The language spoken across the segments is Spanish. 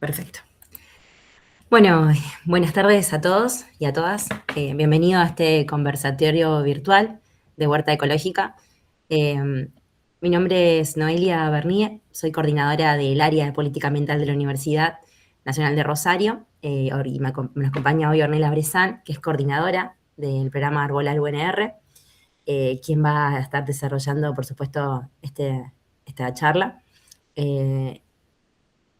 Perfecto. Bueno, buenas tardes a todos y a todas. Bienvenido a este conversatorio virtual de Huerta Ecológica. Mi nombre es Noelia Bernier, soy coordinadora del área de política ambiental de la Universidad Nacional de Rosario. Y nos acompaña hoy Ornella Brezán, que es coordinadora del programa Arbolal UNR, quien va a estar desarrollando, por supuesto, esta charla.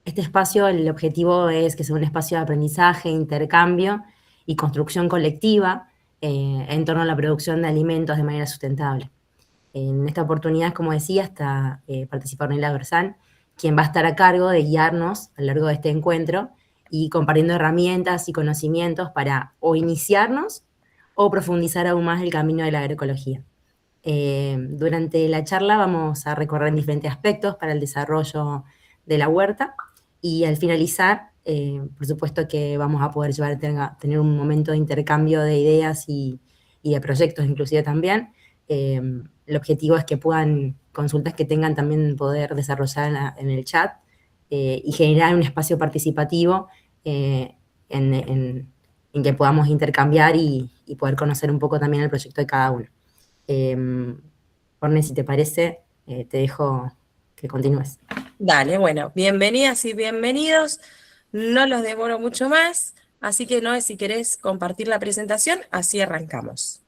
Este espacio, el objetivo es que sea un espacio de aprendizaje, intercambio y construcción colectiva en torno a la producción de alimentos de manera sustentable. En esta oportunidad, como decía, participa Ornella Brezán, quien va a estar a cargo de guiarnos a lo largo de este encuentro y compartiendo herramientas y conocimientos para o iniciarnos o profundizar aún más el camino de la agroecología. Durante la charla vamos a recorrer diferentes aspectos para el desarrollo de la huerta y al finalizar, por supuesto que vamos a poder tener un momento de intercambio de ideas y de proyectos inclusive también. El objetivo es que consultas que tengan también poder desarrollar en el chat y generar un espacio participativo en que podamos intercambiar y poder conocer un poco también el proyecto de cada uno. Orne, si te parece, te dejo que continúes. Dale, bueno, bienvenidas y bienvenidos. No los demoro mucho más, así que Noé, si querés compartir la presentación, así arrancamos.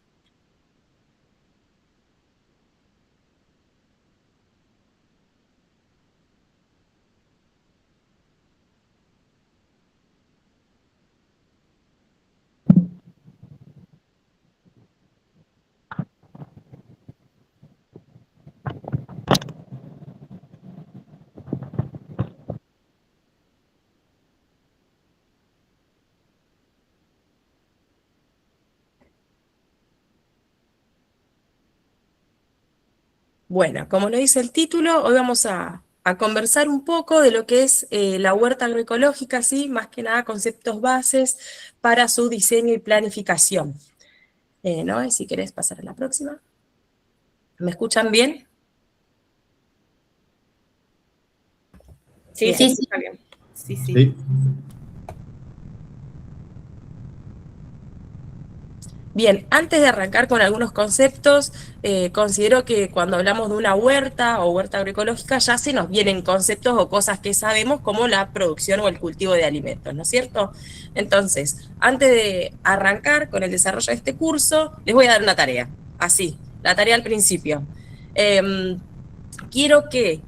Bueno, como lo dice el título, hoy vamos a conversar un poco de lo que es la huerta agroecológica, ¿sí? Más que nada conceptos bases para su diseño y planificación. Noé, si querés pasar a la próxima. ¿Me escuchan bien? Sí, Bien. sí, está bien. Sí, sí. Bien, antes de arrancar con algunos conceptos, considero que cuando hablamos de una huerta o huerta agroecológica ya se nos vienen conceptos o cosas que sabemos como la producción o el cultivo de alimentos, ¿no es cierto? Entonces, antes de arrancar con el desarrollo de este curso, les voy a dar una tarea, así, la tarea al principio. Quiero que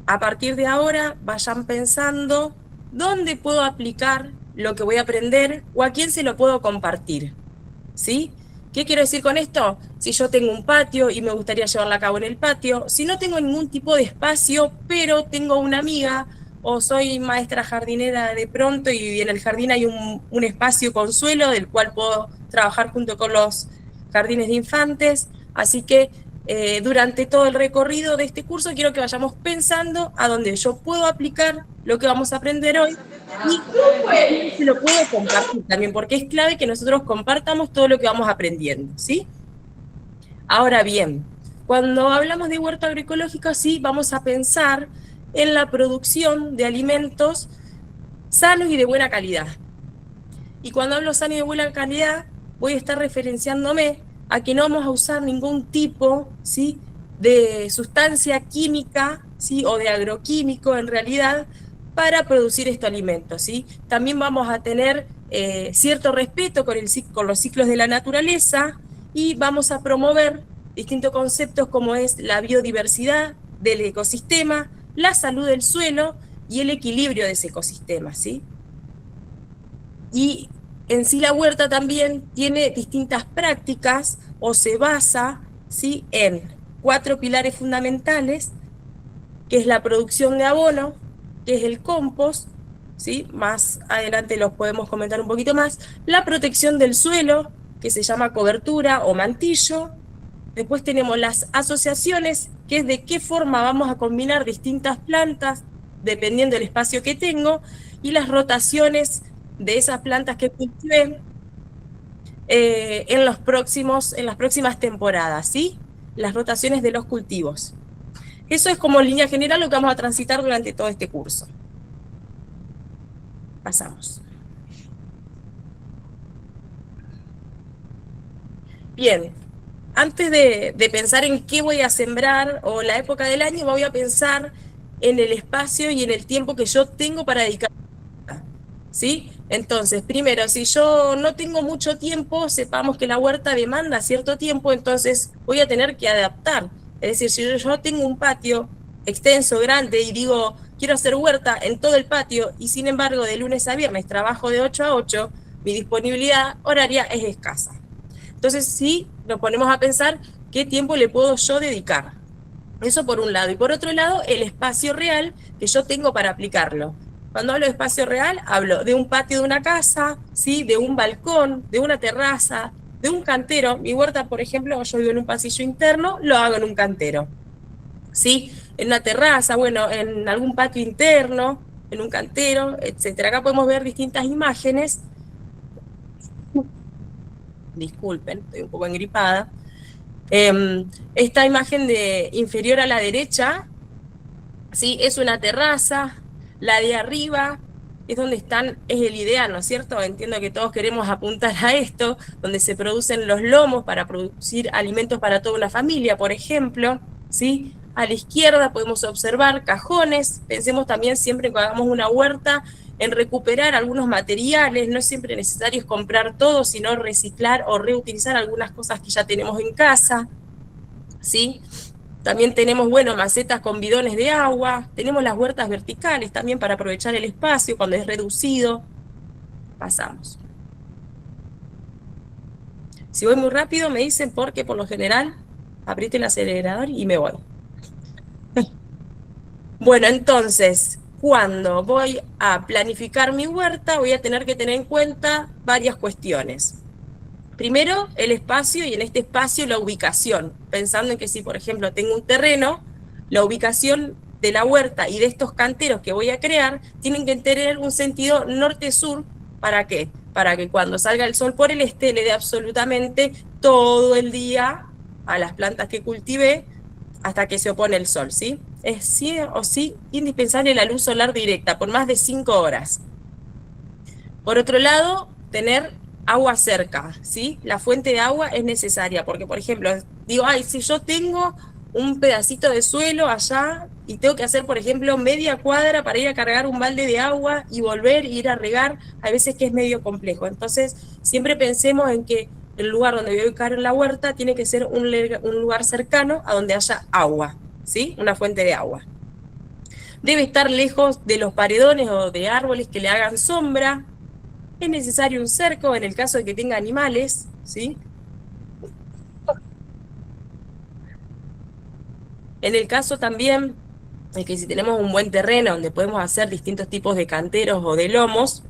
a partir de ahora vayan pensando dónde puedo aplicar lo que voy a aprender o a quién se lo puedo compartir. ¿Sí? ¿Qué quiero decir con esto? Si yo tengo un patio y me gustaría llevarla a cabo en el patio, si no tengo ningún tipo de espacio, pero tengo una amiga o soy maestra jardinera de pronto y en el jardín hay un espacio con suelo del cual puedo trabajar junto con los jardines de infantes, así que durante todo el recorrido de este curso quiero que vayamos pensando a dónde yo puedo aplicar lo que vamos a aprender hoy y se lo puedo compartir también, porque es clave que nosotros compartamos todo lo que vamos aprendiendo, ¿sí? Ahora bien, cuando hablamos de huerta agroecológica, sí, vamos a pensar en la producción de alimentos sanos y de buena calidad. Y cuando hablo sano y de buena calidad, voy a estar referenciándome a que no vamos a usar ningún tipo, ¿sí?, de sustancia química, ¿sí?, o de agroquímico en realidad, para producir estos alimentos, ¿sí? También vamos a tener cierto respeto con los ciclos de la naturaleza y vamos a promover distintos conceptos como es la biodiversidad del ecosistema, la salud del suelo y el equilibrio de ese ecosistema, ¿sí? Y en sí la huerta también tiene distintas prácticas o se basa, ¿sí?, en 4 pilares fundamentales, que es la producción de abono, que es el compost, ¿sí?, más adelante los podemos comentar un poquito más, la protección del suelo, que se llama cobertura o mantillo. Después tenemos las asociaciones, que es de qué forma vamos a combinar distintas plantas, dependiendo del espacio que tengo, y las rotaciones de esas plantas que cultivé en las próximas temporadas, ¿sí? Las rotaciones de los cultivos. Eso es como en línea general lo que vamos a transitar durante todo este curso. Pasamos. Bien, antes de pensar en qué voy a sembrar o la época del año, voy a pensar en el espacio y en el tiempo que yo tengo para dedicar. ¿Sí? Entonces, primero, si yo no tengo mucho tiempo, sepamos que la huerta demanda cierto tiempo, entonces voy a tener que adaptar. Es decir, si yo tengo un patio extenso, grande, y digo, quiero hacer huerta en todo el patio, y sin embargo, de lunes a viernes trabajo de 8 a 8, mi disponibilidad horaria es escasa. Entonces, sí, nos ponemos a pensar qué tiempo le puedo yo dedicar. Eso por un lado. Y por otro lado, el espacio real que yo tengo para aplicarlo. Cuando hablo de espacio real, hablo de un patio de una casa, ¿sí? De un balcón, de una terraza, de un cantero. Mi huerta, por ejemplo, yo vivo en un pasillo interno, lo hago en un cantero. ¿Sí? En una terraza, bueno, en algún patio interno, en un cantero, etc. Acá podemos ver distintas imágenes. Disculpen, estoy un poco engripada. Esta imagen de inferior a la derecha, ¿sí? Es una terraza. La de arriba es donde están, es el ideal, ¿no es cierto? Entiendo que todos queremos apuntar a esto, donde se producen los lomos para producir alimentos para toda una familia, por ejemplo, ¿sí? A la izquierda podemos observar cajones. Pensemos también siempre que hagamos una huerta en recuperar algunos materiales. No es siempre necesario comprar todo, sino reciclar o reutilizar algunas cosas que ya tenemos en casa, ¿sí? También tenemos, bueno, macetas con bidones de agua. Tenemos las huertas verticales también para aprovechar el espacio cuando es reducido. Pasamos. Si voy muy rápido me dicen porque por lo general aprieto el acelerador y me voy. Bueno, entonces, cuando voy a planificar mi huerta, voy a tener que tener en cuenta varias cuestiones. Primero, el espacio, y en este espacio la ubicación, pensando en que si, por ejemplo, tengo un terreno, la ubicación de la huerta y de estos canteros que voy a crear tienen que tener un sentido norte-sur. ¿Para qué? Para que cuando salga el sol por el este le dé absolutamente todo el día a las plantas que cultivé hasta que se opone el sol, ¿sí? Es sí o sí indispensable la luz solar directa por más de 5 horas. Por otro lado, tener agua cerca, ¿sí? La fuente de agua es necesaria, porque, por ejemplo, digo, ay, si yo tengo un pedacito de suelo allá y tengo que hacer, por ejemplo, media cuadra para ir a cargar un balde de agua y volver e ir a regar, a veces que es medio complejo. Entonces, siempre pensemos en que el lugar donde voy a ubicar la huerta tiene que ser un lugar cercano a donde haya agua, ¿sí? Una fuente de agua. Debe estar lejos de los paredones o de árboles que le hagan sombra. Es necesario un cerco en el caso de que tenga animales, ¿sí? En el caso también de que si tenemos un buen terreno donde podemos hacer distintos tipos de canteros o de lomos,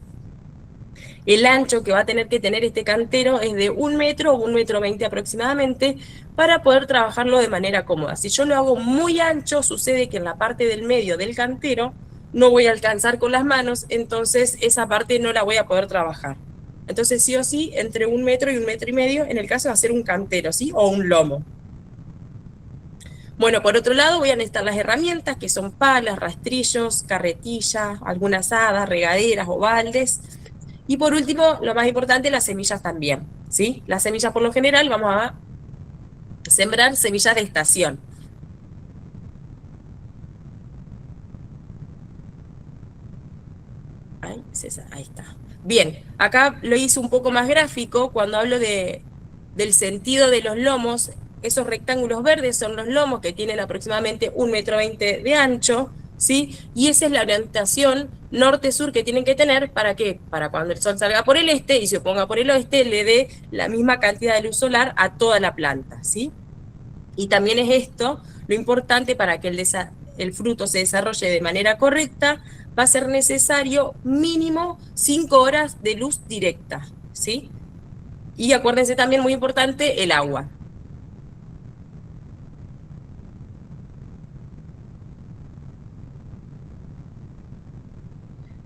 el ancho que va a tener que tener este cantero es de 1 metro o 1,20 m aproximadamente para poder trabajarlo de manera cómoda. Si yo lo hago muy ancho, sucede que en la parte del medio del cantero no voy a alcanzar con las manos, entonces esa parte no la voy a poder trabajar. Entonces sí o sí, entre 1 metro y 1,5 m en el caso de hacer un cantero, ¿sí? O un lomo. Bueno, por otro lado voy a necesitar las herramientas que son palas, rastrillos, carretillas, algunas hadas, regaderas o baldes. Y por último, lo más importante, las semillas también, ¿sí? Las semillas por lo general vamos a sembrar semillas de estación. Ahí está. Bien, acá lo hice un poco más gráfico cuando hablo del sentido de los lomos. Esos rectángulos verdes son los lomos que tienen aproximadamente 1,20 m de ancho, ¿sí? Y esa es la orientación norte-sur que tienen que tener, ¿para qué? Para cuando el sol salga por el este y se oponga por el oeste, le dé la misma cantidad de luz solar a toda la planta, ¿sí? Y también es esto lo importante para que el fruto se desarrolle de manera correcta, va a ser necesario mínimo 5 horas de luz directa, ¿sí? Y acuérdense también, muy importante, el agua.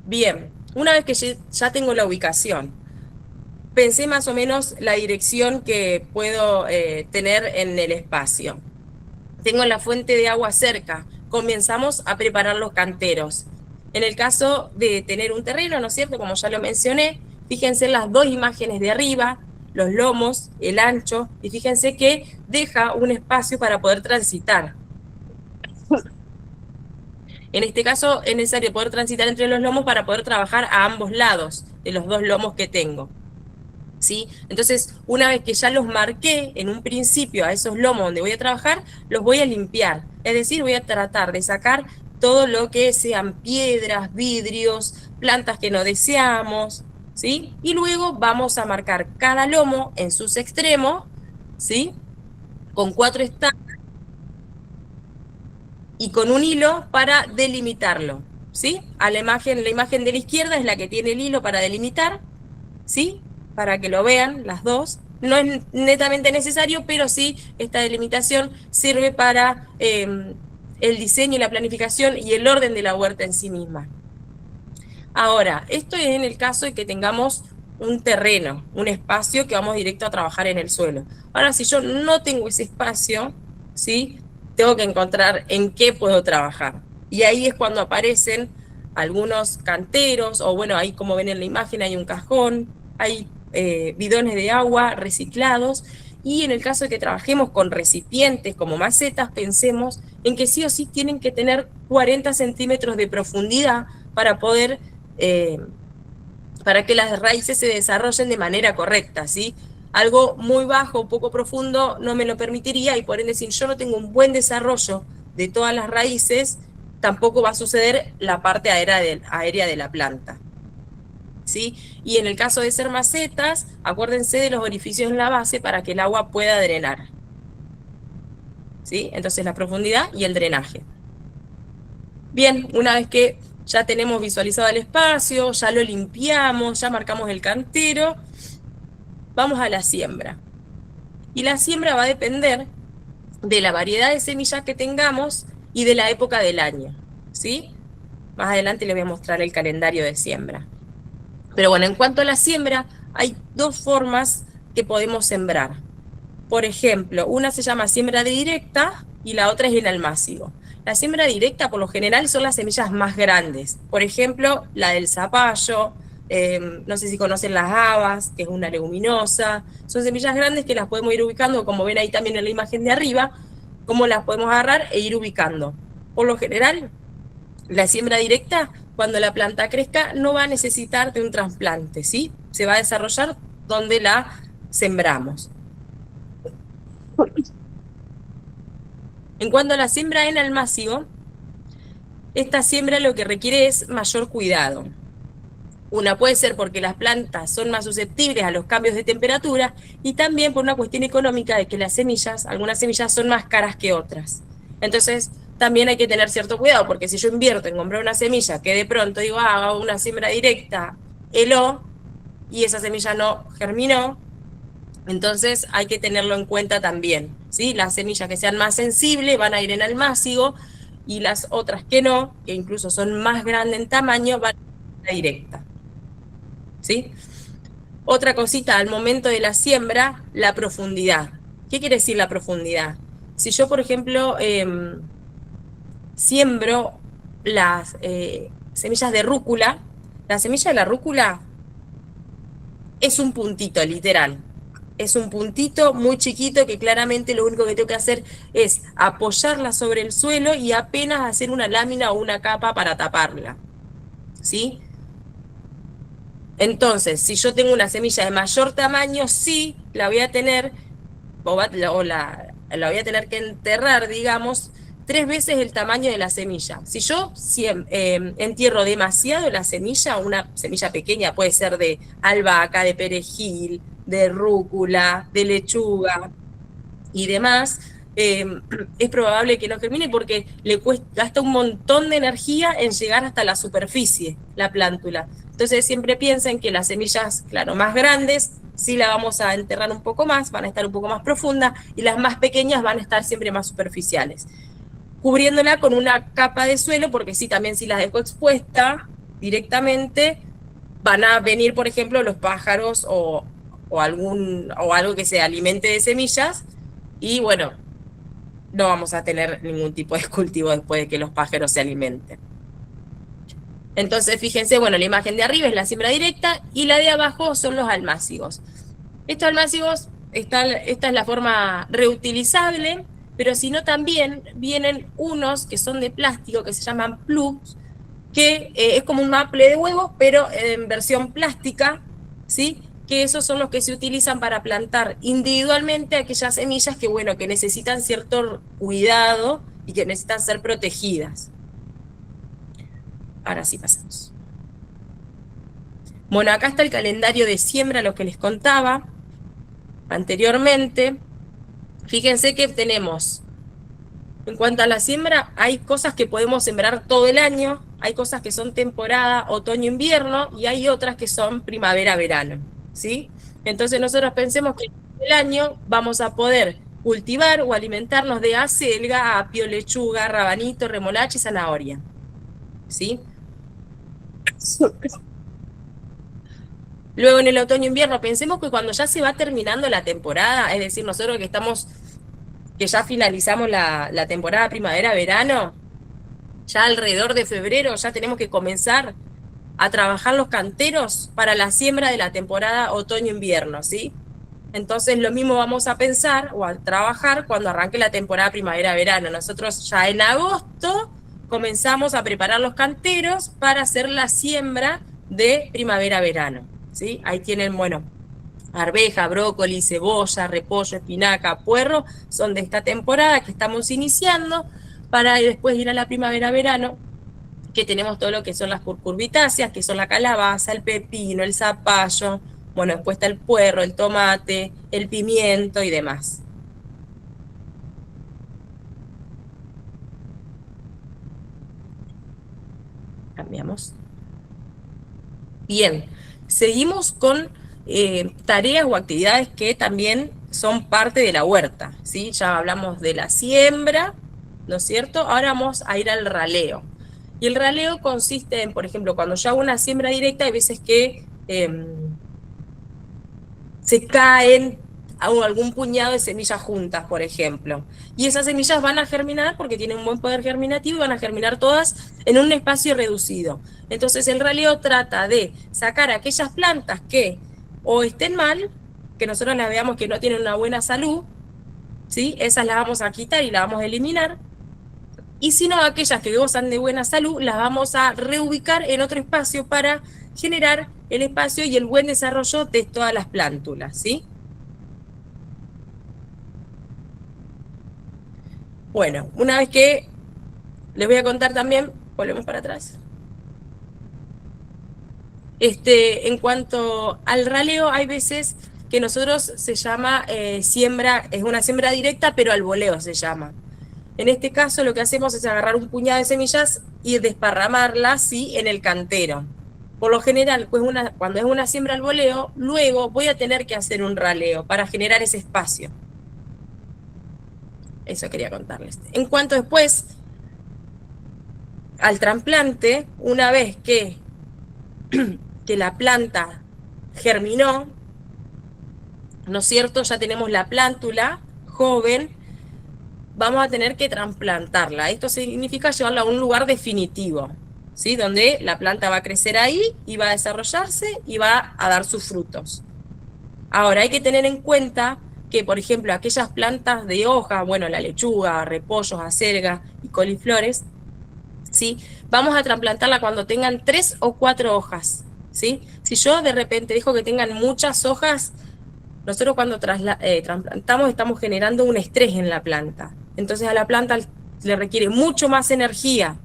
Bien, una vez que ya tengo la ubicación, pensé más o menos la dirección que puedo tener en el espacio. Tengo la fuente de agua cerca, comenzamos a preparar los canteros. En el caso de tener un terreno, ¿no es cierto? Como ya lo mencioné, fíjense en las dos imágenes de arriba, los lomos, el ancho, y fíjense que deja un espacio para poder transitar. En este caso es necesario poder transitar entre los lomos para poder trabajar a ambos lados de los dos lomos que tengo. ¿Sí? Entonces, una vez que ya los marqué en un principio a esos lomos donde voy a trabajar, los voy a limpiar. Es decir, voy a tratar de sacar todo lo que sean piedras, vidrios, plantas que no deseamos, ¿sí? Y luego vamos a marcar cada lomo en sus extremos, ¿sí? Con 4 estacas y con un hilo para delimitarlo, ¿sí? La imagen de la izquierda es la que tiene el hilo para delimitar, ¿sí? Para que lo vean las dos. No es netamente necesario, pero sí esta delimitación sirve para el diseño y la planificación y el orden de la huerta en sí misma. Ahora, esto es en el caso de que tengamos un terreno, un espacio que vamos directo a trabajar en el suelo. Ahora, si yo no tengo ese espacio, ¿sí? Tengo que encontrar en qué puedo trabajar. Y ahí es cuando aparecen algunos canteros, o bueno, ahí como ven en la imagen hay un cajón, hay bidones de agua reciclados, y en el caso de que trabajemos con recipientes como macetas, pensemos en que sí o sí tienen que tener 40 centímetros de profundidad para poder, para que las raíces se desarrollen de manera correcta, ¿sí? Algo muy bajo, poco profundo, no me lo permitiría, y por ende, si yo no tengo un buen desarrollo de todas las raíces, tampoco va a suceder la parte aérea de la planta, ¿sí? Y en el caso de ser macetas, acuérdense de los orificios en la base para que el agua pueda drenar, ¿sí? Entonces la profundidad y el drenaje. Bien, una vez que ya tenemos visualizado el espacio, ya lo limpiamos, ya marcamos el cantero, vamos a la siembra. Y la siembra va a depender de la variedad de semillas que tengamos y de la época del año, ¿sí? Más adelante les voy a mostrar el calendario de siembra. Pero bueno, en cuanto a la siembra, hay dos formas que podemos sembrar. Por ejemplo, una se llama siembra directa y la otra es en almácigo. La siembra directa, por lo general, son las semillas más grandes. Por ejemplo, la del zapallo, no sé si conocen las habas, que es una leguminosa. Son semillas grandes que las podemos ir ubicando, como ven ahí también en la imagen de arriba, cómo las podemos agarrar e ir ubicando. Por lo general, la siembra directa, cuando la planta crezca, no va a necesitar de un trasplante, ¿sí? Se va a desarrollar donde la sembramos. En cuanto a la siembra en almácigo, esta siembra lo que requiere es mayor cuidado. Una puede ser porque las plantas son más susceptibles a los cambios de temperatura y también por una cuestión económica de que las semillas, algunas semillas son más caras que otras. Entonces, también hay que tener cierto cuidado, porque si yo invierto en comprar una semilla que de pronto digo, hago una siembra directa, heló, y esa semilla no germinó, entonces hay que tenerlo en cuenta también, ¿sí? Las semillas que sean más sensibles van a ir en almácigo, y las otras que no, que incluso son más grandes en tamaño, van a ir directa, ¿sí? Otra cosita, al momento de la siembra, la profundidad. ¿Qué quiere decir la profundidad? Si yo, por ejemplo, siembro las semillas de rúcula, la semilla de la rúcula es un puntito, literal. Es un puntito muy chiquito que claramente lo único que tengo que hacer es apoyarla sobre el suelo y apenas hacer una lámina o una capa para taparla, ¿sí? Entonces, si yo tengo una semilla de mayor tamaño, sí, la voy a tener, la voy a tener que enterrar, digamos, 3 veces el tamaño de la semilla. Si yo entierro demasiado la semilla, una semilla pequeña puede ser de albahaca, de perejil, de rúcula, de lechuga y demás, es probable que no germine porque gasta un montón de energía en llegar hasta la superficie, la plántula. Entonces siempre piensen que las semillas, claro, más grandes, sí la vamos a enterrar un poco más, van a estar un poco más profundas, y las más pequeñas van a estar siempre más superficiales, cubriéndola con una capa de suelo, porque sí, también si las dejo expuesta directamente, van a venir, por ejemplo, los pájaros o algo que se alimente de semillas, y bueno, no vamos a tener ningún tipo de cultivo después de que los pájaros se alimenten. Entonces, fíjense, bueno, la imagen de arriba es la siembra directa y la de abajo son los almácigos. Estos almácigos, esta es la forma reutilizable, pero si no también vienen unos que son de plástico, que se llaman plugs, que es como un maple de huevos, pero en versión plástica, ¿sí? Que esos son los que se utilizan para plantar individualmente aquellas semillas que, bueno, que necesitan cierto cuidado y que necesitan ser protegidas. Ahora sí pasamos. Bueno, acá está el calendario de siembra, lo que les contaba anteriormente. Fíjense que tenemos, en cuanto a la siembra, hay cosas que podemos sembrar todo el año, hay cosas que son temporada, otoño-invierno, y hay otras que son primavera-verano, ¿sí? Entonces nosotros pensemos que el año vamos a poder cultivar o alimentarnos de acelga, apio, lechuga, rabanito, remolacha y zanahoria, ¿sí? Luego en el otoño-invierno, pensemos que cuando ya se va terminando la temporada, es decir, nosotros que ya finalizamos la temporada primavera-verano, ya alrededor de febrero ya tenemos que comenzar a trabajar los canteros para la siembra de la temporada otoño-invierno, ¿sí? Entonces lo mismo vamos a pensar o a trabajar cuando arranque la temporada primavera-verano. Nosotros ya en agosto comenzamos a preparar los canteros para hacer la siembra de primavera-verano, ¿sí? Ahí tienen, bueno, arveja, brócoli, cebolla, repollo, espinaca, puerro, son de esta temporada que estamos iniciando para después ir a la primavera-verano, que tenemos todo lo que son las curcubitáceas, que son la calabaza, el pepino, el zapallo, bueno, después está el puerro, el tomate, el pimiento y demás. Cambiamos. Bien, seguimos con tareas o actividades que también son parte de la huerta, ¿sí? Ya hablamos de la siembra, ¿no es cierto? Ahora vamos a ir al raleo. Y el raleo consiste en, por ejemplo, cuando yo hago una siembra directa, hay veces que se caen algún puñado de semillas juntas, por ejemplo. Y esas semillas van a germinar porque tienen un buen poder germinativo y van a germinar todas en un espacio reducido. Entonces el raleo trata de sacar aquellas plantas que o estén mal, que nosotros las veamos que no tienen una buena salud, ¿sí? Esas las vamos a quitar y las vamos a eliminar. Y si no, aquellas que gozan de buena salud, las vamos a reubicar en otro espacio para generar el espacio y el buen desarrollo de todas las plántulas, ¿sí? Bueno, una vez que les voy a contar también, volvemos para atrás. En cuanto al raleo, hay veces que nosotros se llama siembra, es una siembra directa, pero al voleo se llama. En este caso lo que hacemos es agarrar un puñado de semillas y desparramarlas, ¿sí?, en el cantero. Por lo general, pues cuando es una siembra al voleo, luego voy a tener que hacer un raleo para generar ese espacio. Eso quería contarles. En cuanto después al trasplante, una vez que la planta germinó, ¿no es cierto? Ya tenemos la plántula joven, vamos a tener que trasplantarla. Esto significa llevarla a un lugar definitivo, ¿sí? Donde la planta va a crecer ahí y va a desarrollarse y va a dar sus frutos. Ahora, hay que tener en cuenta que, por ejemplo, aquellas plantas de hoja, bueno, la lechuga, repollos, acelga y coliflores, ¿sí?, vamos a trasplantarla cuando tengan 3 o 4 hojas, ¿sí? Si yo de repente dejo que tengan muchas hojas, nosotros cuando trasplantamos estamos generando un estrés en la planta. Entonces a la planta le requiere mucho más energía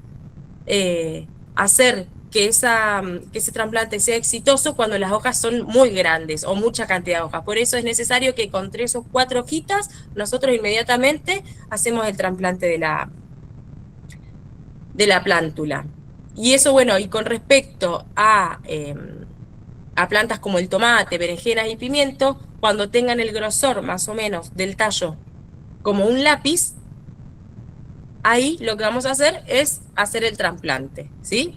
hacer que ese trasplante sea exitoso cuando las hojas son muy grandes o mucha cantidad de hojas. Por eso es necesario que con 3 o 4 hojitas nosotros inmediatamente hacemos el trasplante de la plántula. Y eso, bueno, y con respecto a plantas como el tomate, berenjenas y pimiento, cuando tengan el grosor más o menos del tallo como un lápiz, ahí lo que vamos a hacer es hacer el trasplante, ¿sí?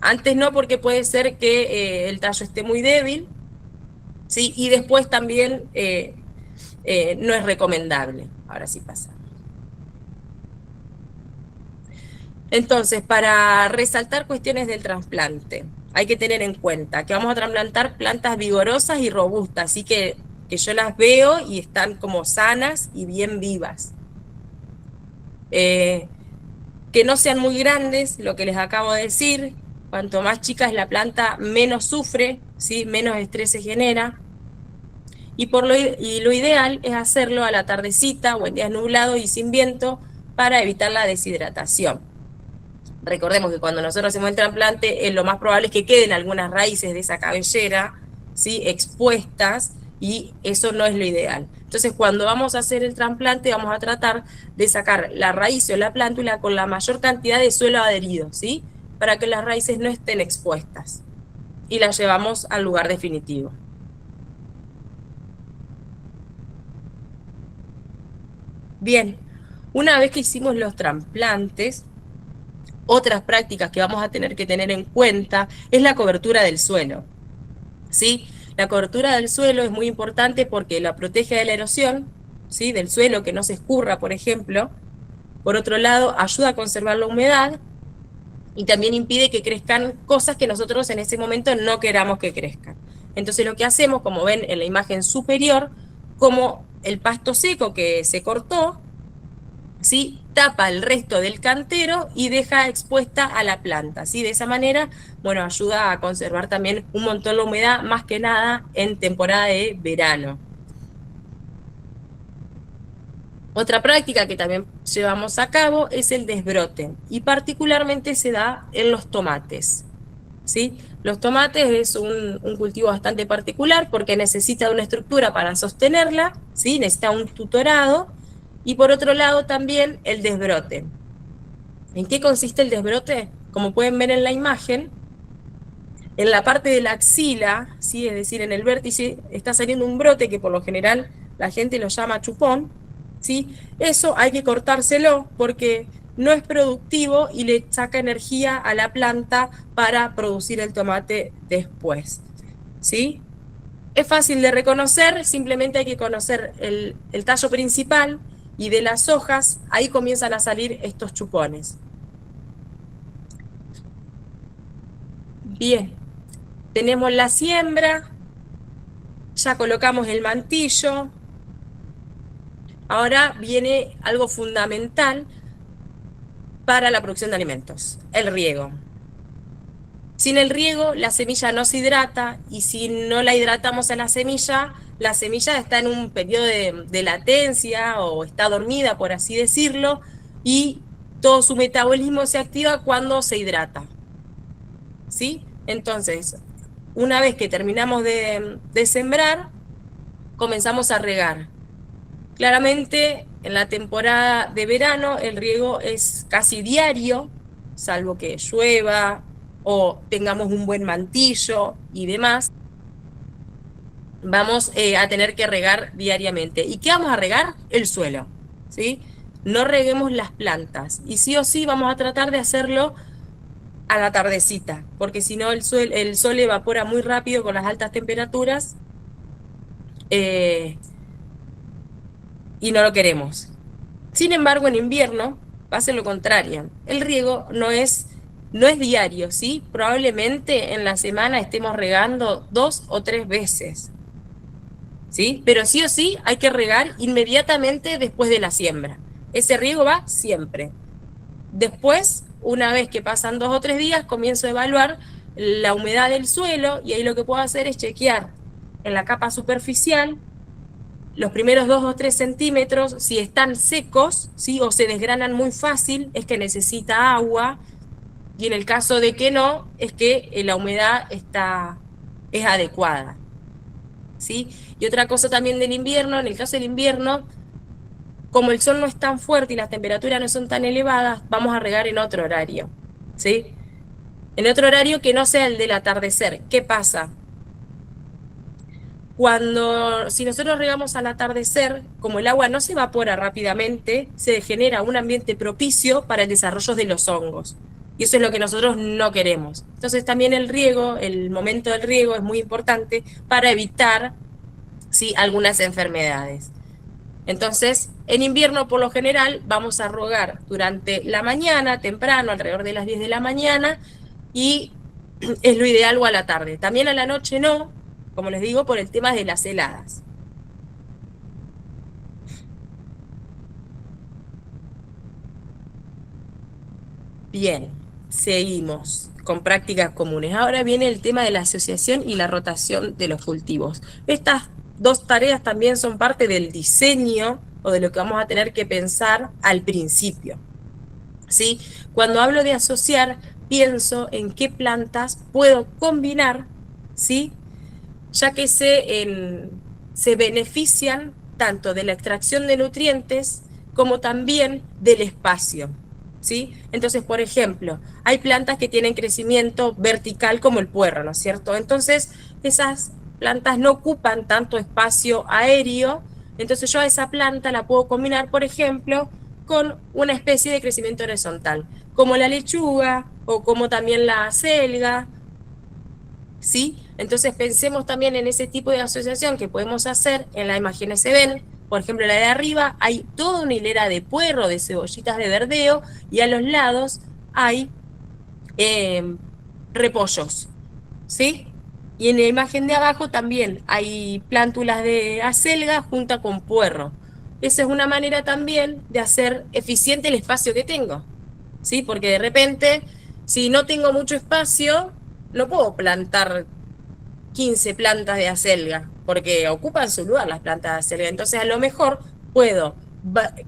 Antes no, porque puede ser que el tallo esté muy débil, ¿sí? Y después también no es recomendable. Ahora sí pasa. Entonces, para resaltar cuestiones del trasplante, hay que tener en cuenta que vamos a trasplantar plantas vigorosas y robustas, así que yo las veo y están como sanas y bien vivas. Que no sean muy grandes, lo que les acabo de decir, cuanto más chica es la planta, menos sufre, ¿sí? Menos estrés se genera. Y lo ideal es hacerlo a la tardecita o en días nublados y sin viento para evitar la deshidratación. Recordemos que cuando nosotros hacemos el trasplante, lo más probable es que queden algunas raíces de esa cabellera, ¿sí? Expuestas, y eso no es lo ideal. Entonces, cuando vamos a hacer el trasplante, vamos a tratar de sacar la raíz o la plántula con la mayor cantidad de suelo adherido, ¿sí? Para que las raíces no estén expuestas. Y las llevamos al lugar definitivo. Bien, una vez que hicimos los trasplantes, otras prácticas que vamos a tener que tener en cuenta es la cobertura del suelo, ¿sí? La cobertura del suelo es muy importante porque la protege de la erosión, ¿sí? Del suelo, que no se escurra, por ejemplo. Por otro lado, ayuda a conservar la humedad y también impide que crezcan cosas que nosotros en ese momento no queramos que crezcan. Entonces lo que hacemos, como ven en la imagen superior, como el pasto seco que se cortó, ¿sí? Tapa el resto del cantero y deja expuesta a la planta, ¿sí? De esa manera, bueno, ayuda a conservar también un montón la humedad, más que nada en temporada de verano. Otra práctica que también llevamos a cabo es el desbrote, y particularmente se da en los tomates, ¿sí? Los tomates es un cultivo bastante particular porque necesita una estructura para sostenerla, ¿sí? Necesita un tutorado. Y por otro lado también el desbrote. ¿En qué consiste el desbrote? Como pueden ver en la imagen, en la parte de la axila, ¿sí? Es decir, en el vértice está saliendo un brote que por lo general la gente lo llama chupón, ¿sí? Eso hay que cortárselo porque no es productivo y le saca energía a la planta para producir el tomate después, ¿sí? Es fácil de reconocer, simplemente hay que conocer el tallo principal, y de las hojas, ahí comienzan a salir estos chupones. Bien, tenemos la siembra, ya colocamos el mantillo. Ahora viene algo fundamental para la producción de alimentos, el riego. Sin el riego, la semilla no se hidrata, y si no la hidratamos a la semilla está en un periodo de latencia o está dormida, por así decirlo, y todo su metabolismo se activa cuando se hidrata, ¿sí? Entonces, una vez que terminamos de sembrar, comenzamos a regar. Claramente, en la temporada de verano, el riego es casi diario, salvo que llueva o tengamos un buen mantillo y demás. Vamos a tener que regar diariamente. ¿Y qué vamos a regar? El suelo, ¿sí? No reguemos las plantas. Y sí o sí vamos a tratar de hacerlo a la tardecita, porque si no el sol evapora muy rápido con las altas temperaturas, y no lo queremos. Sin embargo, en invierno pasa lo contrario. El riego no es diario, ¿sí? Probablemente en la semana estemos regando 2 o 3 veces, ¿sí? Pero sí o sí hay que regar inmediatamente después de la siembra. Ese riego va siempre. Después, una vez que pasan 2 o 3 días, comienzo a evaluar la humedad del suelo, y ahí lo que puedo hacer es chequear en la capa superficial los primeros 2 o 3 centímetros, si están secos, ¿sí? O se desgranan muy fácil, es que necesita agua, y en el caso de que no, es que la humedad es adecuada, ¿sí? Y otra cosa también del invierno, en el caso del invierno, como el sol no es tan fuerte y las temperaturas no son tan elevadas, vamos a regar en otro horario, ¿sí? En otro horario que no sea el del atardecer. ¿Qué pasa? Si nosotros regamos al atardecer, como el agua no se evapora rápidamente, se genera un ambiente propicio para el desarrollo de los hongos. Y eso es lo que nosotros no queremos. Entonces también el momento del riego es muy importante para evitar, ¿sí?, algunas enfermedades. Entonces, en invierno, por lo general, vamos a regar durante la mañana, temprano, alrededor de las 10 de la mañana, y es lo ideal, o a la tarde. También a la noche no, como les digo, por el tema de las heladas. Bien, seguimos con prácticas comunes. Ahora viene el tema de la asociación y la rotación de los cultivos. Estas dos tareas también son parte del diseño o de lo que vamos a tener que pensar al principio, ¿sí? Cuando hablo de asociar, pienso en qué plantas puedo combinar, ¿sí? Ya que se benefician tanto de la extracción de nutrientes como también del espacio, ¿sí? Entonces, por ejemplo, hay plantas que tienen crecimiento vertical como el puerro, ¿no es cierto? Entonces, esas plantas no ocupan tanto espacio aéreo, entonces yo a esa planta la puedo combinar, por ejemplo, con una especie de crecimiento horizontal, como la lechuga o como también la acelga, ¿sí? Entonces pensemos también en ese tipo de asociación que podemos hacer. En las imágenes se ven, por ejemplo, la de arriba hay toda una hilera de puerro, de cebollitas de verdeo, y a los lados hay repollos, ¿sí? Y en la imagen de abajo también hay plántulas de acelga junto con puerro. Esa es una manera también de hacer eficiente el espacio que tengo, ¿sí? Porque de repente, si no tengo mucho espacio, no puedo plantar 15 plantas de acelga, porque ocupan su lugar las plantas de acelga. Entonces, a lo mejor puedo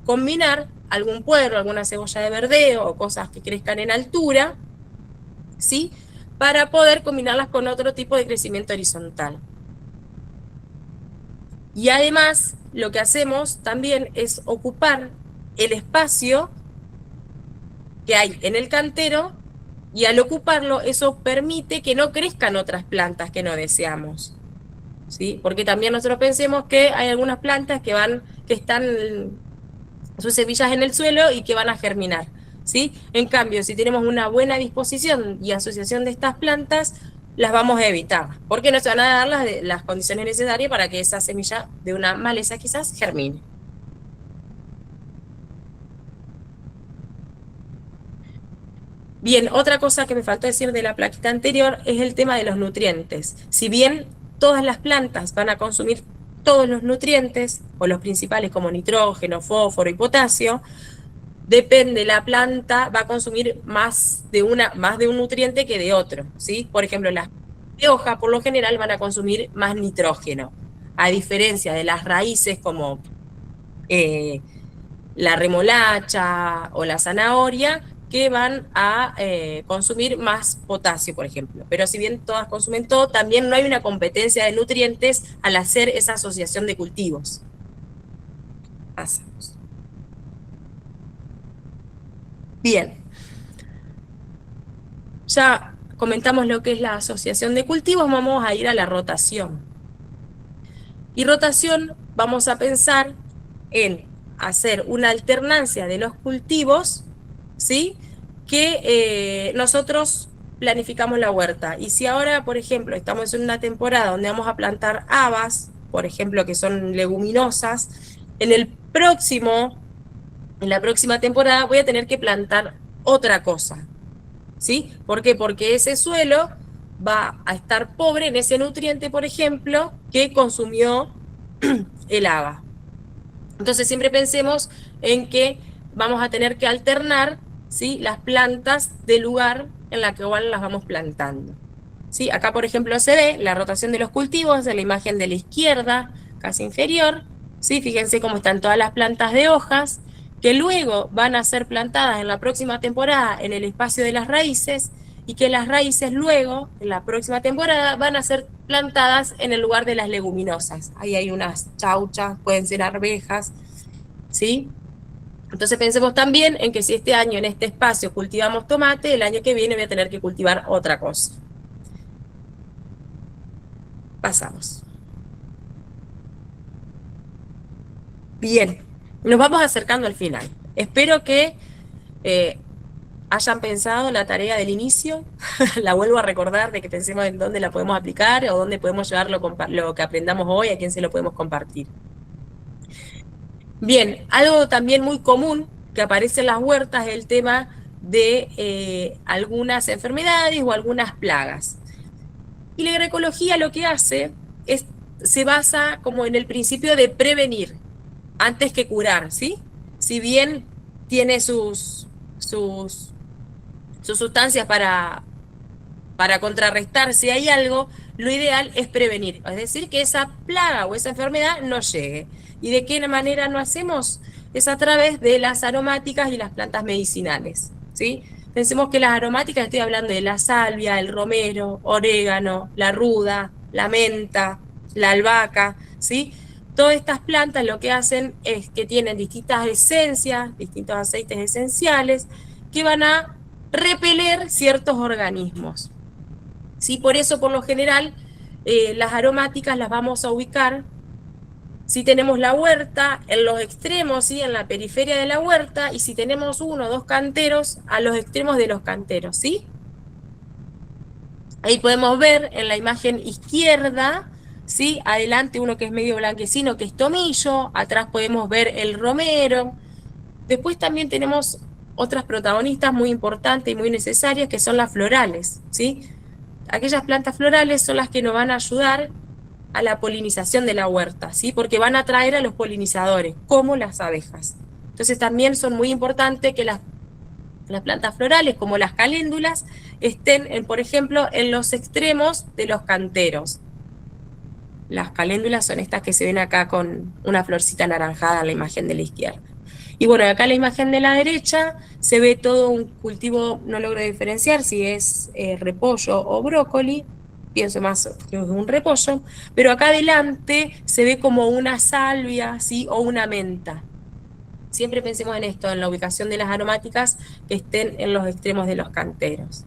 combinar algún puerro, alguna cebolla de verdeo o cosas que crezcan en altura, ¿sí? Para poder combinarlas con otro tipo de crecimiento horizontal. Y además, lo que hacemos también es ocupar el espacio que hay en el cantero, y al ocuparlo, eso permite que no crezcan otras plantas que no deseamos, ¿sí? Porque también nosotros pensemos que hay algunas plantas que están sus semillas en el suelo y que van a germinar, ¿sí? En cambio, si tenemos una buena disposición y asociación de estas plantas, las vamos a evitar, porque no se van a dar las condiciones necesarias para que esa semilla de una maleza quizás germine. Bien, otra cosa que me faltó decir de la plaquita anterior es el tema de los nutrientes. Si bien todas las plantas van a consumir todos los nutrientes, o los principales como nitrógeno, fósforo y potasio, depende, la planta va a consumir más de un nutriente que de otro, ¿sí? Por ejemplo, las de hoja por lo general van a consumir más nitrógeno, a diferencia de las raíces como la remolacha o la zanahoria, que van a consumir más potasio, por ejemplo. Pero si bien todas consumen todo, también no hay una competencia de nutrientes al hacer esa asociación de cultivos. Pasamos. Bien. Ya comentamos lo que es la asociación de cultivos, vamos a ir a la rotación. Y rotación, vamos a pensar en hacer una alternancia de los cultivos, ¿sí? Que nosotros planificamos la huerta. Y si ahora, por ejemplo, estamos en una temporada donde vamos a plantar habas, por ejemplo, que son leguminosas, en la próxima temporada voy a tener que plantar otra cosa, ¿sí? ¿Por qué? Porque ese suelo va a estar pobre en ese nutriente, por ejemplo, que consumió el haba. Entonces siempre pensemos en que vamos a tener que alternar, ¿sí?, las plantas del lugar en la que igual las vamos plantando, ¿sí? Acá, por ejemplo, se ve la rotación de los cultivos en la imagen de la izquierda, casi inferior, ¿sí? Fíjense cómo están todas las plantas de hojas, que luego van a ser plantadas en la próxima temporada en el espacio de las raíces, y que las raíces luego, en la próxima temporada, van a ser plantadas en el lugar de las leguminosas. Ahí hay unas chauchas, pueden ser arvejas, ¿sí? Entonces pensemos también en que si este año en este espacio cultivamos tomate, el año que viene voy a tener que cultivar otra cosa. Pasamos. Bien, nos vamos acercando al final. Espero que hayan pensado la tarea del inicio. La vuelvo a recordar, de que pensemos en dónde la podemos aplicar o dónde podemos llevar lo que aprendamos hoy, a quién se lo podemos compartir. Bien, algo también muy común que aparece en las huertas es el tema de algunas enfermedades o algunas plagas. Y la agroecología lo que hace es, se basa como en el principio de prevenir antes que curar, ¿sí? Si bien tiene sus sustancias para contrarrestar si hay algo, lo ideal es prevenir, es decir, que esa plaga o esa enfermedad no llegue. ¿Y de qué manera lo hacemos? Es a través de las aromáticas y las plantas medicinales, ¿sí? Pensemos que las aromáticas, estoy hablando de la salvia, el romero, orégano, la ruda, la menta, la albahaca, ¿sí? Todas estas plantas lo que hacen es que tienen distintas esencias, distintos aceites esenciales, que van a repeler ciertos organismos. ¿Sí? Por eso, por lo general, las aromáticas las vamos a ubicar, si tenemos la huerta, en los extremos, ¿sí? En la periferia de la huerta, y si tenemos 1 o 2 canteros, a los extremos de los canteros, ¿sí? Ahí podemos ver en la imagen izquierda, ¿sí? Adelante uno que es medio blanquecino, que es tomillo, atrás podemos ver el romero. Después también tenemos otras protagonistas muy importantes y muy necesarias, que son las florales, ¿sí? Aquellas plantas florales son las que nos van a ayudar a la polinización de la huerta, ¿sí? Porque van a atraer a los polinizadores, como las abejas. Entonces también son muy importantes que las plantas florales, como las caléndulas, estén, por ejemplo, en los extremos de los canteros. Las caléndulas son estas que se ven acá con una florcita anaranjada en la imagen de la izquierda. Y bueno, acá en la imagen de la derecha se ve todo un cultivo, no logro diferenciar si es repollo o brócoli, pienso más que es un repollo, pero acá adelante se ve como una salvia, ¿sí? O una menta. Siempre pensemos en esto, en la ubicación de las aromáticas que estén en los extremos de los canteros.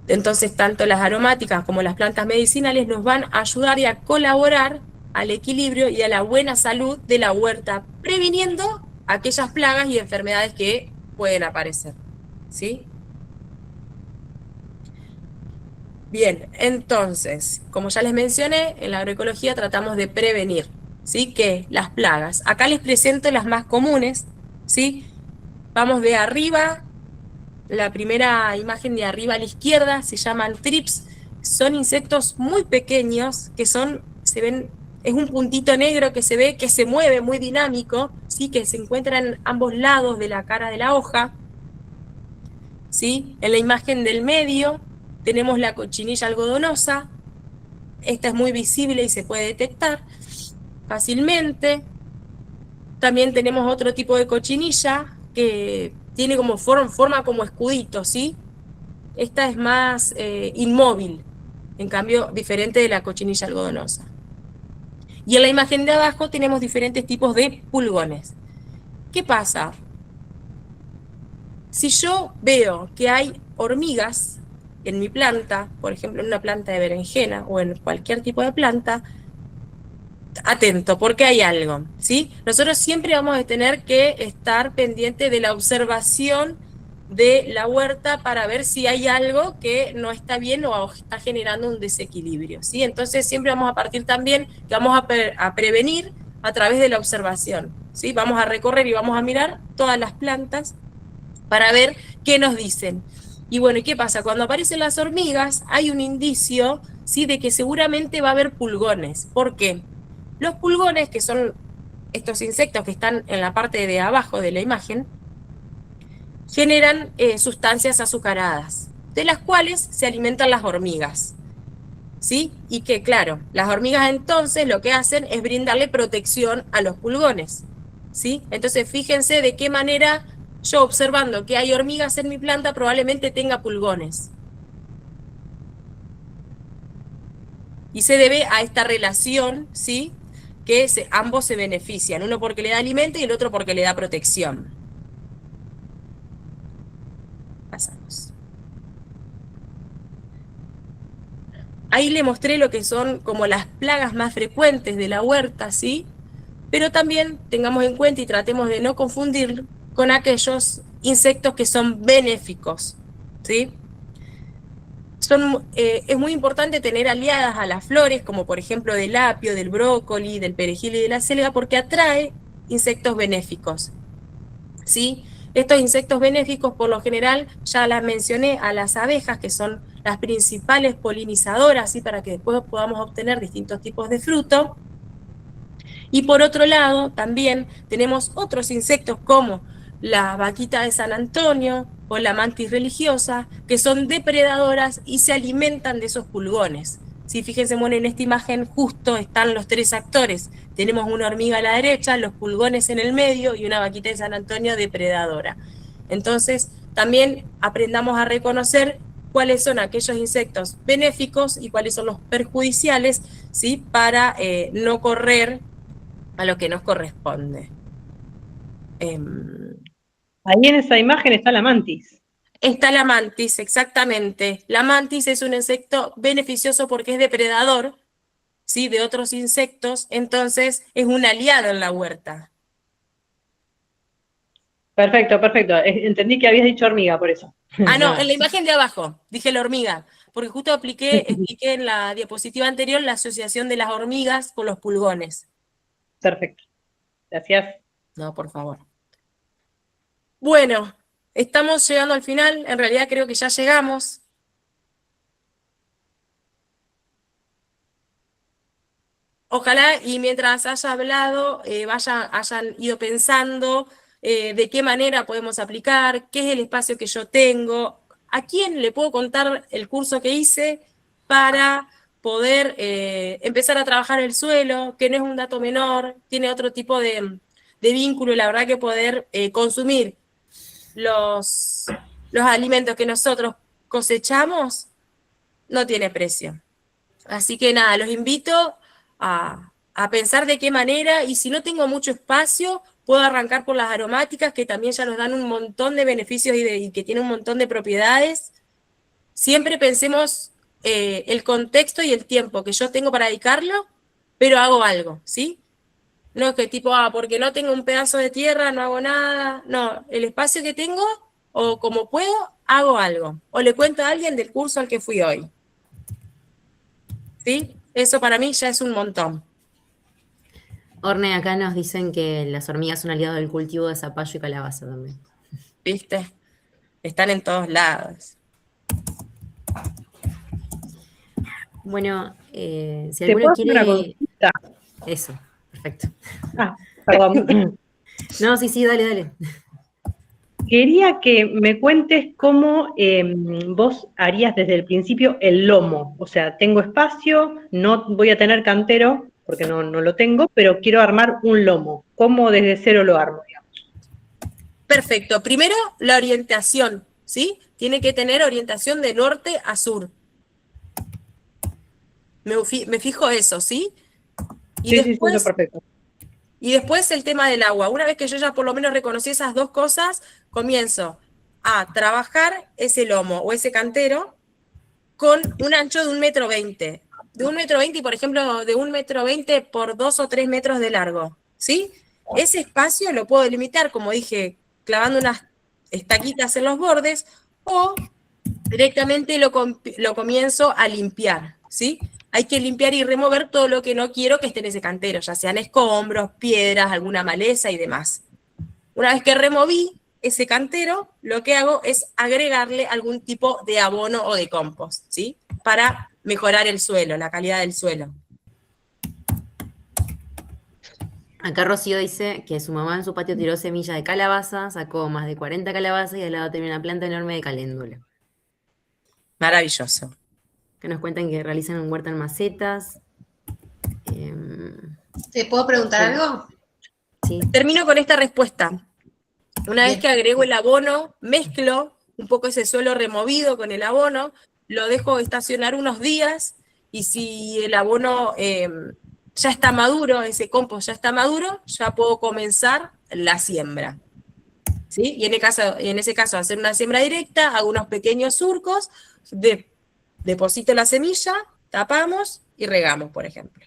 Entonces, tanto las aromáticas como las plantas medicinales nos van a ayudar y a colaborar al equilibrio y a la buena salud de la huerta, previniendo aquellas plagas y enfermedades que pueden aparecer, ¿sí? Bien, entonces, como ya les mencioné, en la agroecología tratamos de prevenir, ¿sí? Que las plagas. Acá les presento las más comunes, ¿sí? Vamos de arriba, la primera imagen de arriba a la izquierda se llaman thrips, son insectos muy pequeños que se ven, es un puntito negro que se ve que se mueve muy dinámico, ¿sí? Que se encuentran en ambos lados de la cara de la hoja, ¿sí? En la imagen del medio tenemos la cochinilla algodonosa, esta es muy visible y se puede detectar fácilmente. También tenemos otro tipo de cochinilla que tiene como forma como escudito, ¿sí? Esta es más inmóvil, en cambio diferente de la cochinilla algodonosa. Y en la imagen de abajo tenemos diferentes tipos de pulgones. ¿Qué pasa? Si yo veo que hay hormigas en mi planta, por ejemplo en una planta de berenjena o en cualquier tipo de planta, atento, porque hay algo, ¿sí? Nosotros siempre vamos a tener que estar pendiente de la observación de la huerta para ver si hay algo que no está bien o está generando un desequilibrio, ¿sí? Entonces siempre vamos a partir también que vamos a prevenir a través de la observación, ¿sí? Vamos a recorrer y vamos a mirar todas las plantas para ver qué nos dicen. Y bueno, ¿y qué pasa? Cuando aparecen las hormigas hay un indicio, ¿sí? De que seguramente va a haber pulgones. ¿Por qué? Los pulgones, que son estos insectos que están en la parte de abajo de la imagen, generan sustancias azucaradas, de las cuales se alimentan las hormigas, ¿sí? Y que, claro, las hormigas entonces lo que hacen es brindarle protección a los pulgones, ¿sí? Entonces fíjense de qué manera yo, observando que hay hormigas en mi planta, probablemente tenga pulgones. Y se debe a esta relación, ¿sí? Que ambos se benefician, uno porque le da alimento y el otro porque le da protección. Pasamos. Ahí le mostré lo que son como las plagas más frecuentes de la huerta, ¿sí? Pero también tengamos en cuenta y tratemos de no confundir con aquellos insectos que son benéficos, ¿sí? es muy importante tener aliadas a las flores, como por ejemplo del apio, del brócoli, del perejil y de la selga, porque atrae insectos benéficos, ¿sí? Estos insectos benéficos, por lo general, ya las mencioné, a las abejas, que son las principales polinizadoras, ¿sí? Para que después podamos obtener distintos tipos de fruto. Y por otro lado, también tenemos otros insectos como la vaquita de San Antonio o la mantis religiosa, que son depredadoras y se alimentan de esos pulgones. Si fíjense, bueno, en esta imagen justo están los tres actores. Tenemos una hormiga a la derecha, los pulgones en el medio y una vaquita de San Antonio depredadora. Entonces, también aprendamos a reconocer cuáles son aquellos insectos benéficos y cuáles son los perjudiciales, ¿sí? Para no correr a lo que nos corresponde. Ahí en esa imagen está la mantis. Está la mantis, exactamente. La mantis es un insecto beneficioso porque es depredador, ¿sí? De otros insectos, entonces es un aliado en la huerta. Perfecto, perfecto. Entendí que habías dicho hormiga, por eso. Ah, no, en la imagen de abajo, dije la hormiga, porque justo expliqué en la diapositiva anterior la asociación de las hormigas con los pulgones. Perfecto. Gracias. No, por favor. Bueno, estamos llegando al final, en realidad creo que ya llegamos. Ojalá y mientras haya hablado, hayan ido pensando de qué manera podemos aplicar, qué es el espacio que yo tengo, a quién le puedo contar el curso que hice para poder empezar a trabajar el suelo, que no es un dato menor, tiene otro tipo de vínculo, y la verdad que poder consumir los alimentos que nosotros cosechamos no tiene precio. Así que nada, los invito a pensar de qué manera, y si no tengo mucho espacio, puedo arrancar por las aromáticas, que también ya nos dan un montón de beneficios y que tienen un montón de propiedades. Siempre pensemos el contexto y el tiempo que yo tengo para dedicarlo, pero hago algo, ¿sí? No es que tipo, porque no tengo un pedazo de tierra, no hago nada. No, el espacio que tengo, o como puedo, hago algo. O le cuento a alguien del curso al que fui hoy. ¿Sí? Eso para mí ya es un montón. Orne, acá nos dicen que las hormigas son aliados del cultivo de zapallo y calabaza también. ¿Viste? Están en todos lados. Bueno, si ¿Te alguno puedo hacer una quiere... consulta? Eso, perfecto. Perdón. No, sí, dale. Quería que me cuentes cómo vos harías desde el principio el lomo. O sea, tengo espacio, no voy a tener cantero, porque no lo tengo, pero quiero armar un lomo. ¿Cómo desde cero lo armo, digamos? Perfecto. Primero, la orientación, ¿sí? Tiene que tener orientación de norte a sur. Me fijo eso, ¿sí? Y Sí, eso es perfecto. Y después el tema del agua. Una vez que yo ya por lo menos reconocí esas dos cosas, comienzo a trabajar ese lomo o ese cantero con un ancho de 1,20 m. De 1,20 m y, por ejemplo, de 1,20 m por 2 o 3 metros de largo, ¿sí? Ese espacio lo puedo delimitar, como dije, clavando unas estaquitas en los bordes, o directamente lo comienzo a limpiar, ¿sí? Hay que limpiar y remover todo lo que no quiero que esté en ese cantero, ya sean escombros, piedras, alguna maleza y demás. Una vez que removí ese cantero, lo que hago es agregarle algún tipo de abono o de compost, ¿sí? Para mejorar el suelo, la calidad del suelo. Acá Rocío dice que su mamá en su patio tiró semilla de calabaza, sacó más de 40 calabazas y al lado tenía una planta enorme de caléndula. Maravilloso. Que nos cuentan que realizan un huerto en macetas. ¿Te puedo preguntar algo? Sí. Termino con esta respuesta. Una vez que agrego el abono, mezclo un poco ese suelo removido con el abono, lo dejo estacionar unos días, y si el abono ya está maduro, ese compost ya está maduro, ya puedo comenzar la siembra. ¿Sí? Y en ese caso, hacer una siembra directa, hago unos pequeños surcos, deposito la semilla, tapamos y regamos, por ejemplo.